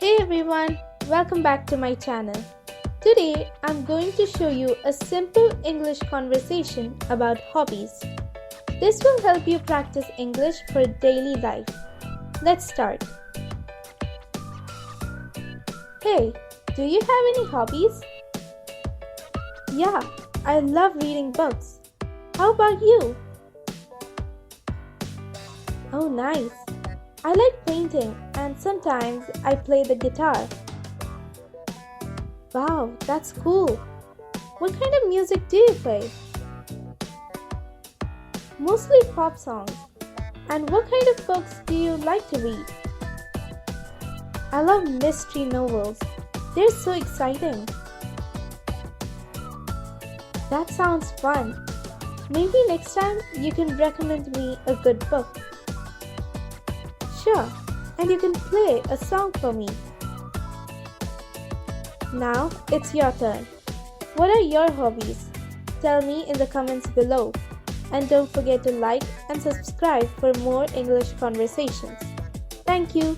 Hey everyone, welcome back to my channel. Today I'm going to show you a simple English conversation about hobbies. This will help you practice English for daily life. Let's start. Hey, do you have any hobbies? Yeah, I love reading books. How about you? Oh, nice. I like painting and sometimes I play the guitar. Wow, that's cool. What kind of music do you play? Mostly pop songs. And what kind of books do you like to read? I love mystery novels. They're so exciting. That sounds fun. Maybe next time you can recommend me a good book. Sure, and you can play a song for me. Now it's your turn. What are your hobbies? Tell me in the comments below. And don't forget to like and subscribe for more English conversations. Thank you.